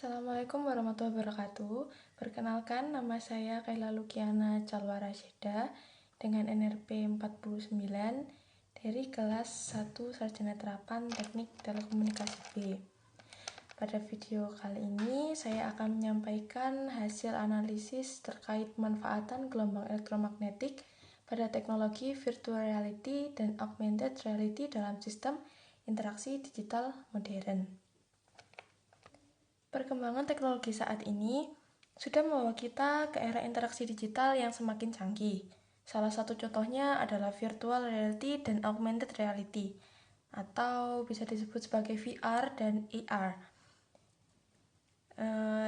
Assalamualaikum warahmatullahi wabarakatuh. Perkenalkan, nama saya Kaila Lukiana Calwara Syeda dengan NRP 49 dari kelas 1 Sarjana Terapan Teknik Telekomunikasi B. Pada video kali ini, saya akan menyampaikan hasil analisis terkait pemanfaatan gelombang elektromagnetik pada teknologi virtual reality dan augmented reality dalam sistem interaksi digital modern. Perkembangan teknologi saat ini sudah membawa kita ke era interaksi digital yang semakin canggih. Salah satu contohnya adalah virtual reality dan augmented reality, atau bisa disebut sebagai VR dan AR,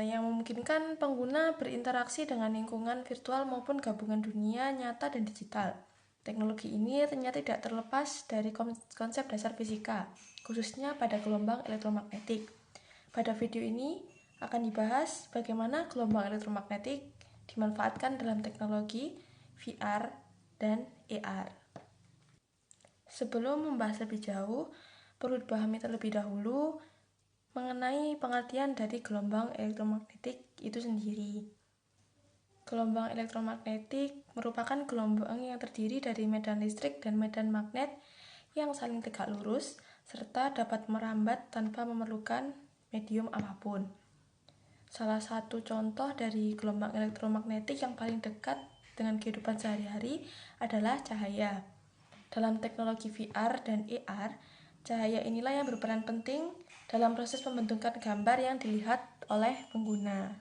yang memungkinkan pengguna berinteraksi dengan lingkungan virtual maupun gabungan dunia nyata dan digital. Teknologi ini ternyata tidak terlepas dari konsep dasar fisika, khususnya pada gelombang elektromagnetik. Pada video ini akan dibahas bagaimana gelombang elektromagnetik dimanfaatkan dalam teknologi VR dan AR. Sebelum membahas lebih jauh, perlu dipahami terlebih dahulu mengenai pengertian dari gelombang elektromagnetik itu sendiri. Gelombang elektromagnetik merupakan gelombang yang terdiri dari medan listrik dan medan magnet yang saling tegak lurus serta dapat merambat tanpa memerlukan medium apapun. Salah satu contoh dari gelombang elektromagnetik yang paling dekat dengan kehidupan sehari-hari adalah cahaya. Dalam teknologi VR dan AR, cahaya inilah yang berperan penting dalam proses pembentukan gambar yang dilihat oleh pengguna.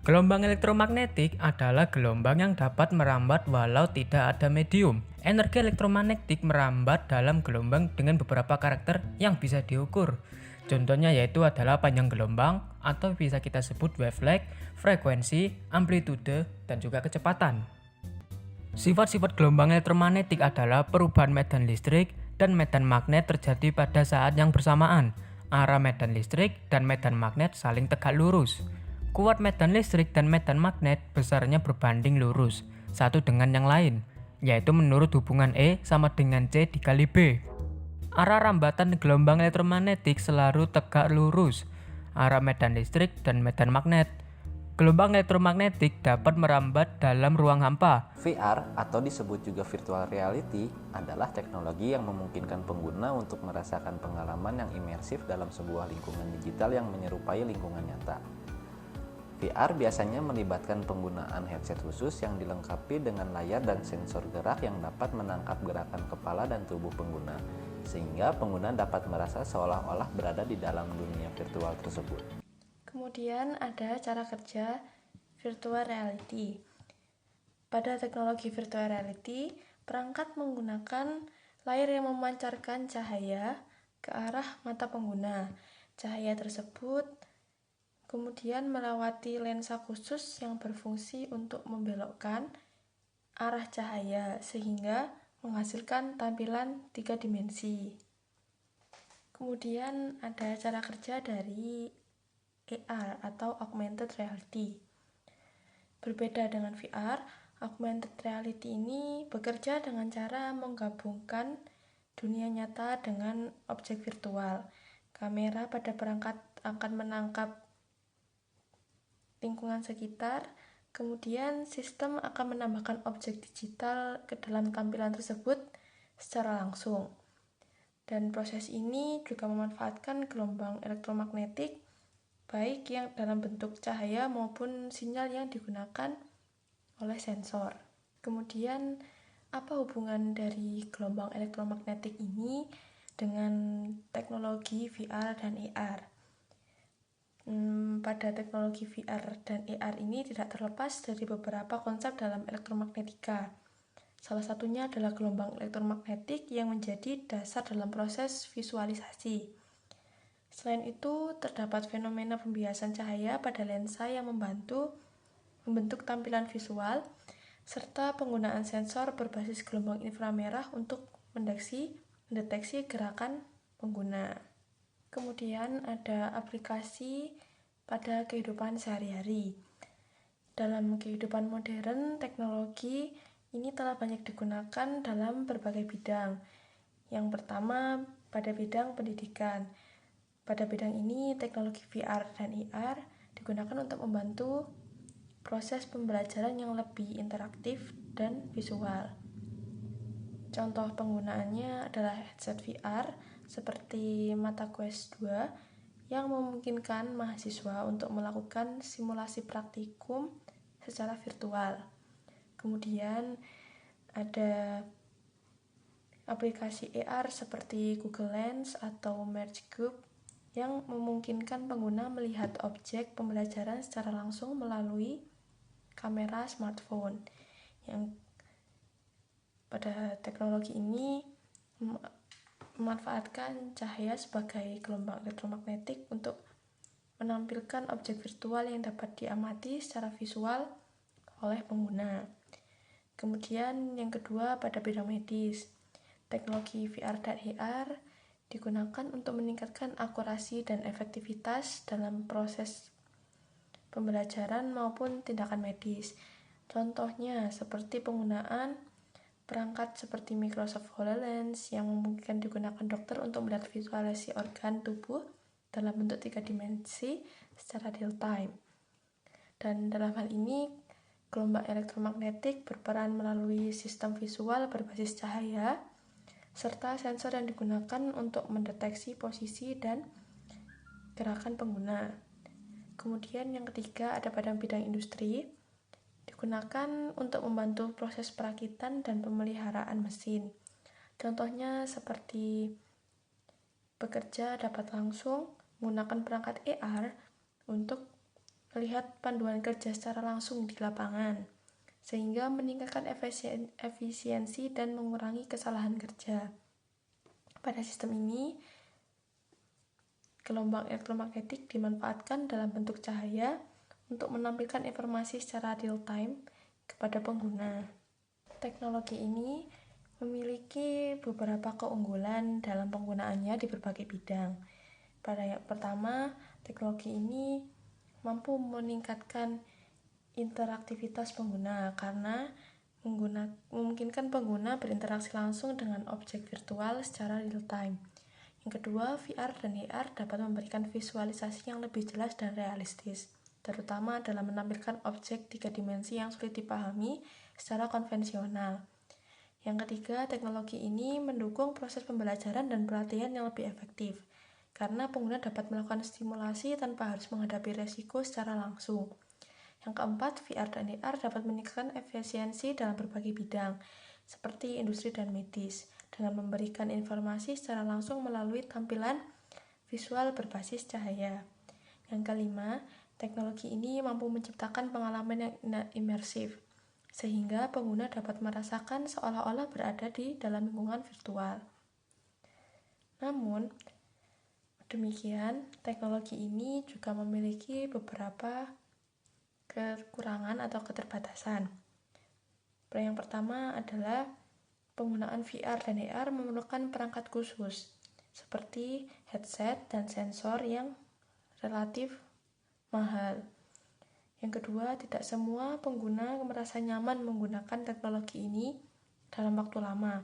Gelombang elektromagnetik adalah gelombang yang dapat merambat walau tidak ada medium. Energi elektromagnetik merambat dalam gelombang dengan beberapa karakter yang bisa diukur. Contohnya yaitu adalah panjang gelombang atau bisa kita sebut wavelength, frekuensi, amplitude, dan juga kecepatan. Sifat-sifat gelombang elektromagnetik adalah perubahan medan listrik dan medan magnet terjadi pada saat yang bersamaan. Arah medan listrik dan medan magnet saling tegak lurus. Kuat medan listrik dan medan magnet besarnya berbanding lurus satu dengan yang lain, yaitu menurut hubungan E sama dengan C dikali B. Arah rambatan gelombang elektromagnetik selalu tegak lurus. Arah medan listrik dan medan magnet. Gelombang elektromagnetik dapat merambat dalam ruang hampa. VR atau disebut juga virtual reality adalah teknologi yang memungkinkan pengguna untuk merasakan pengalaman yang imersif dalam sebuah lingkungan digital yang menyerupai lingkungan nyata. VR biasanya melibatkan penggunaan headset khusus yang dilengkapi dengan layar dan sensor gerak yang dapat menangkap gerakan kepala dan tubuh pengguna, sehingga pengguna dapat merasa seolah-olah berada di dalam dunia virtual tersebut. Kemudian ada cara kerja virtual reality. Pada teknologi virtual reality, perangkat menggunakan layar yang memancarkan cahaya ke arah mata pengguna. Cahaya tersebut kemudian melewati lensa khusus yang berfungsi untuk membelokkan arah cahaya sehingga menghasilkan tampilan 3 dimensi. Kemudian ada cara kerja dari AR atau augmented reality. Berbeda dengan VR, augmented reality ini bekerja dengan cara menggabungkan dunia nyata dengan objek virtual. Kamera pada perangkat akan menangkap lingkungan sekitar, kemudian sistem akan menambahkan objek digital ke dalam tampilan tersebut secara langsung. Dan proses ini juga memanfaatkan gelombang elektromagnetik baik yang dalam bentuk cahaya maupun sinyal yang digunakan oleh sensor. Kemudian, apa hubungan dari gelombang elektromagnetik ini dengan teknologi VR dan AR? Pada teknologi VR dan AR ini tidak terlepas dari beberapa konsep dalam elektromagnetika. Salah satunya adalah gelombang elektromagnetik yang menjadi dasar dalam proses visualisasi. Selain itu, terdapat fenomena pembiasan cahaya pada lensa yang membentuk tampilan visual, serta penggunaan sensor berbasis gelombang inframerah untuk mendeteksi gerakan pengguna. Kemudian ada aplikasi pada kehidupan sehari-hari. Dalam kehidupan modern, teknologi ini telah banyak digunakan dalam berbagai bidang. Yang pertama, pada bidang pendidikan. Pada bidang ini, teknologi VR dan AR digunakan untuk membantu proses pembelajaran yang lebih interaktif dan visual. Contoh penggunaannya adalah headset VR seperti Meta Quest 2 yang memungkinkan mahasiswa untuk melakukan simulasi praktikum secara virtual. Kemudian ada aplikasi AR seperti Google Lens atau Merge Cube yang memungkinkan pengguna melihat objek pembelajaran secara langsung melalui kamera smartphone. Yang pada teknologi ini memanfaatkan cahaya sebagai gelombang elektromagnetik untuk menampilkan objek virtual yang dapat diamati secara visual oleh pengguna. Kemudian yang kedua pada bidang medis, teknologi VR dan AR digunakan untuk meningkatkan akurasi dan efektivitas dalam proses pembelajaran maupun tindakan medis. Contohnya seperti penggunaan perangkat seperti Microsoft HoloLens yang memungkinkan digunakan dokter untuk melihat visualisasi organ tubuh dalam bentuk 3 dimensi secara real time. Dan dalam hal ini, gelombang elektromagnetik berperan melalui sistem visual berbasis cahaya serta sensor yang digunakan untuk mendeteksi posisi dan gerakan pengguna. Kemudian yang ketiga ada pada bidang industri, digunakan untuk membantu proses perakitan dan pemeliharaan mesin. Contohnya seperti bekerja dapat langsung menggunakan perangkat AR untuk melihat panduan kerja secara langsung di lapangan, sehingga meningkatkan efisiensi dan mengurangi kesalahan kerja. Pada sistem ini, gelombang elektromagnetik dimanfaatkan dalam bentuk cahaya untuk menampilkan informasi secara real-time kepada pengguna. Teknologi ini memiliki beberapa keunggulan dalam penggunaannya di berbagai bidang. Pada yang pertama, teknologi ini mampu meningkatkan interaktivitas pengguna karena memungkinkan pengguna berinteraksi langsung dengan objek virtual secara real-time. Yang kedua, VR dan AR dapat memberikan visualisasi yang lebih jelas dan realistis, terutama dalam menampilkan objek 3 dimensi yang sulit dipahami secara konvensional. Yang ketiga, teknologi ini mendukung proses pembelajaran dan pelatihan yang lebih efektif, karena pengguna dapat melakukan stimulasi tanpa harus menghadapi resiko secara langsung. Yang keempat, VR dan AR dapat meningkatkan efisiensi dalam berbagai bidang, seperti industri dan medis, dengan memberikan informasi secara langsung melalui tampilan visual berbasis cahaya. Yang kelima, teknologi ini mampu menciptakan pengalaman yang imersif, sehingga pengguna dapat merasakan seolah-olah berada di dalam lingkungan virtual. Namun, demikian, teknologi ini juga memiliki beberapa kekurangan atau keterbatasan. Yang pertama adalah penggunaan VR dan AR memerlukan perangkat khusus, seperti headset dan sensor yang relatif mahal. Yang kedua, tidak semua pengguna merasa nyaman menggunakan teknologi ini dalam waktu lama,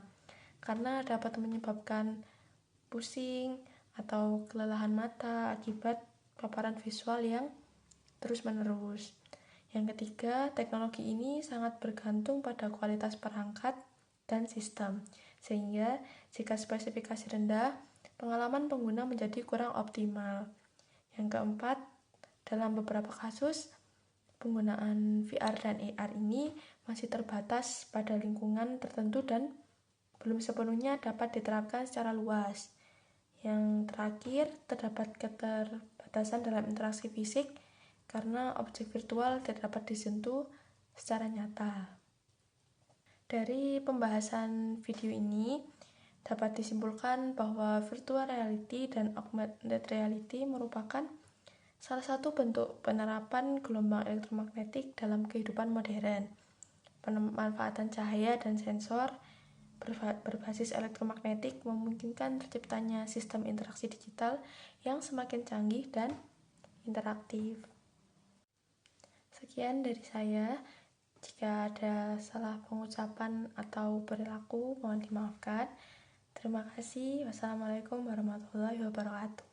karena dapat menyebabkan pusing atau kelelahan mata akibat paparan visual yang terus-menerus. Yang ketiga, teknologi ini sangat bergantung pada kualitas perangkat dan sistem, sehingga jika spesifikasi rendah, pengalaman pengguna menjadi kurang optimal. Yang keempat, dalam beberapa kasus, penggunaan VR dan AR ini masih terbatas pada lingkungan tertentu dan belum sepenuhnya dapat diterapkan secara luas. Yang terakhir, terdapat keterbatasan dalam interaksi fisik karena objek virtual tidak dapat disentuh secara nyata. Dari pembahasan video ini, dapat disimpulkan bahwa virtual reality dan augmented reality merupakan salah satu bentuk penerapan gelombang elektromagnetik dalam kehidupan modern. Pemanfaatan cahaya dan sensor berbasis elektromagnetik memungkinkan terciptanya sistem interaksi digital yang semakin canggih dan interaktif. Sekian dari saya. Jika ada salah pengucapan atau perilaku, mohon dimaafkan. Terima kasih. Wassalamualaikum warahmatullahi wabarakatuh.